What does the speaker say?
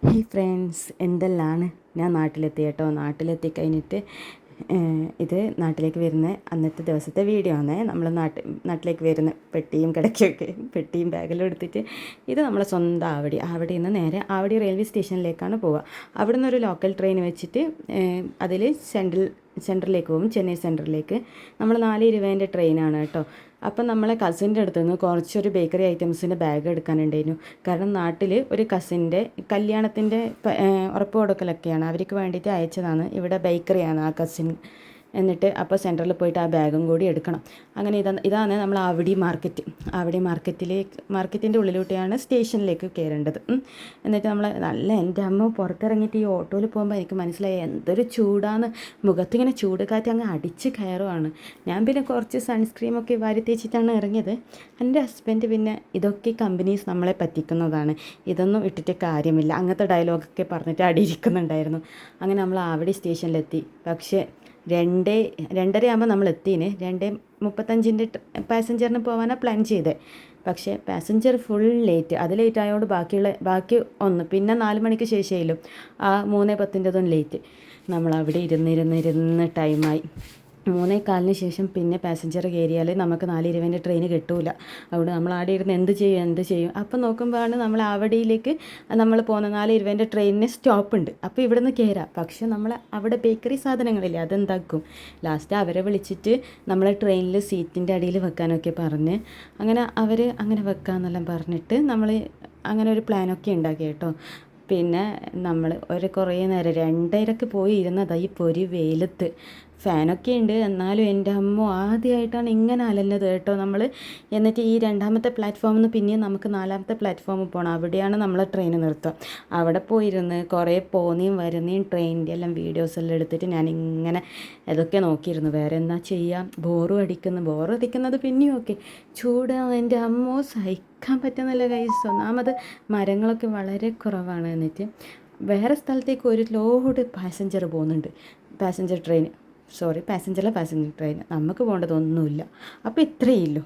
Hey friends, എന്തെല്ലാണ്? ഞാൻ നാട്ടിലെത്തി കേട്ടോ. നാട്ടിലെത്തി കഴിഞ്ഞിട്ട് ഇത് നാട്ടിലേക്ക് വരുന്ന അന്നത്തെ ദിവസത്തെ വീഡിയോ ആണ്. നമ്മൾ നാട്ടിലേക്ക് വരുന്ന പെട്ടിയും കിടക്കയൊക്കെ പെട്ടിയും ബാഗെല്ലാം എടുത്തിട്ട് ഇത് നമ്മളെ സ്വന്തം അവിടെ നിന്ന് നേരെ ആവടി റെയിൽവേ സ്റ്റേഷനിലേക്കാണ് പോവുക. അവിടെ നിന്ന് ഒരു ലോക്കൽ ട്രെയിൻ വെച്ചിട്ട് അതിൽ സെൻട്രലിലേക്ക് പോകും, ചെന്നൈ സെൻട്രലിലേക്ക്. നമ്മൾ 4:20 ട്രെയിനാണ് കേട്ടോ. അപ്പം നമ്മളെ കസിൻ്റെ അടുത്ത് നിന്ന് കുറച്ചൊരു ബേക്കറി ഐറ്റംസിൻ്റെ ബാഗ് എടുക്കാനുണ്ടായിരുന്നു. കാരണം നാട്ടിൽ ഒരു കസിൻ്റെ കല്യാണത്തിൻ്റെ ഉറപ്പ് കൊടുക്കലൊക്കെയാണ്, അവർക്ക് വേണ്ടിയിട്ട് അയച്ചതാണ്. ഇവിടെ ബേക്കറിയാണ് ആ കസിൻ. എന്നിട്ട് അപ്പോൾ സെൻറ്ററിൽ പോയിട്ട് ആ ബാഗും കൂടി എടുക്കണം. അങ്ങനെ ഇതാണ് നമ്മൾ ആവടി മാർക്കറ്റിൻ്റെ ഉള്ളിലൂടെയാണ് സ്റ്റേഷനിലേക്ക് കയറേണ്ടത്. എന്നിട്ട് നമ്മൾ എൻ്റെ അമ്മ പുറത്തിറങ്ങിയിട്ട് ഈ ഓട്ടോയിൽ പോകുമ്പോൾ എനിക്ക് മനസ്സിലായി എന്തൊരു ചൂടാണ്. മുഖത്തിങ്ങനെ ചൂട് കാറ്റ് അങ്ങ് അടിച്ച് കയറുവാണ്. ഞാൻ പിന്നെ കുറച്ച് സൺസ്ക്രീമൊക്കെ വാരി തേച്ചിട്ടാണ് ഇറങ്ങിയത്. എൻ്റെ ഹസ്ബൻഡ് പിന്നെ ഇതൊക്കെ കമ്പനീസ് നമ്മളെ പറ്റിക്കുന്നതാണ്, ഇതൊന്നും ഇട്ടിട്ട് കാര്യമില്ല, അങ്ങനത്തെ ഡയലോഗൊക്കെ പറഞ്ഞിട്ട് അടിയിരിക്കുന്നുണ്ടായിരുന്നു. അങ്ങനെ നമ്മൾ ആവടി സ്റ്റേഷനിലെത്തി. പക്ഷേ 2:30 ആകുമ്പോൾ നമ്മൾ എത്തിന്. 2:35 പാസഞ്ചറിന് പോകാനാണ് പ്ലാൻ ചെയ്തത്. പക്ഷേ പാസഞ്ചർ ഫുൾ ലേറ്റ്. അത് ലേറ്റ് ആയതുകൊണ്ട് ബാക്കി ഒന്ന് പിന്നെ 4 മണിക്ക് ശേഷമായാലും ആ 3:10 ലേറ്റ്. നമ്മളവിടെ ഇരുന്ന് ടൈമായി. 3:15 ശേഷം പിന്നെ പാസഞ്ചർ കയറിയാൽ നമുക്ക് 4:20 ട്രെയിന് കിട്ടൂല. അതുകൊണ്ട് നമ്മൾ ആടെ ഇരുന്ന് എന്ത് ചെയ്യും. അപ്പം നോക്കുമ്പോഴാണ് നമ്മൾ ആവടിയിലേക്ക് നമ്മൾ പോകുന്ന 4:20 ട്രെയിനിന് സ്റ്റോപ്പ് ഉണ്ട്. അപ്പോൾ ഇവിടെ നിന്ന് കയറാം. പക്ഷെ നമ്മൾ അവിടെ ബേക്കറി സാധനങ്ങളില്ലേ, അതെന്താക്കും, ലാസ്റ്റ് അവരെ വിളിച്ചിട്ട് നമ്മളെ ട്രെയിനിൽ സീറ്റിൻ്റെ അടിയിൽ വെക്കാനൊക്കെ പറഞ്ഞ് അങ്ങനെ വെക്കാമെന്നെല്ലാം പറഞ്ഞിട്ട് നമ്മൾ അങ്ങനെ ഒരു പ്ലാനൊക്കെ ഉണ്ടാക്കി കേട്ടോ. പിന്നെ നമ്മൾ കുറേ നേരം 2:30 പോയി ഇരുന്നതാണ് ഈ പൊരി വെയിലത്ത്. ഫാനൊക്കെ ഉണ്ട്, എന്നാലും എൻ്റെ അമ്മ ആദ്യമായിട്ടാണ് ഇങ്ങനെ അലഞ്ഞത് കേട്ടോ നമ്മൾ. എന്നിട്ട് ഈ 2ാമത്തെ പ്ലാറ്റ്ഫോമിൽ നിന്ന് പിന്നെയും നമുക്ക് 4ാമത്തെ പ്ലാറ്റ്ഫോമിൽ പോകണം. അവിടെയാണ് നമ്മൾ ട്രെയിൻ നിർത്തുക. അവിടെ പോയിരുന്ന് കുറേ പോന്നെയും വരുന്നേയും ട്രെയിനിൻ്റെ എല്ലാം വീഡിയോസെല്ലാം എടുത്തിട്ട് ഞാനിങ്ങനെ ഇതൊക്കെ നോക്കിയിരുന്നു. വേറെ എന്നാ ചെയ്യാം, ബോറടിക്കുന്നത് പിന്നെയും ഓക്കെ. ചൂട് എൻ്റെ അമ്മ സഹിക്കാൻ പറ്റുന്നില്ല ഗൈസ്. ഒന്നാമത് മരങ്ങളൊക്കെ വളരെ കുറവാണ്. എന്നിട്ട് വേറെ സ്ഥലത്തേക്ക് ഒരു ലോഡ് പാസഞ്ചർ പോകുന്നുണ്ട്. Passenger train, passenger train. നമുക്ക് പോകേണ്ടതൊന്നുമില്ല. അപ്പോൾ ഇത്രയേ ഉള്ളൂ.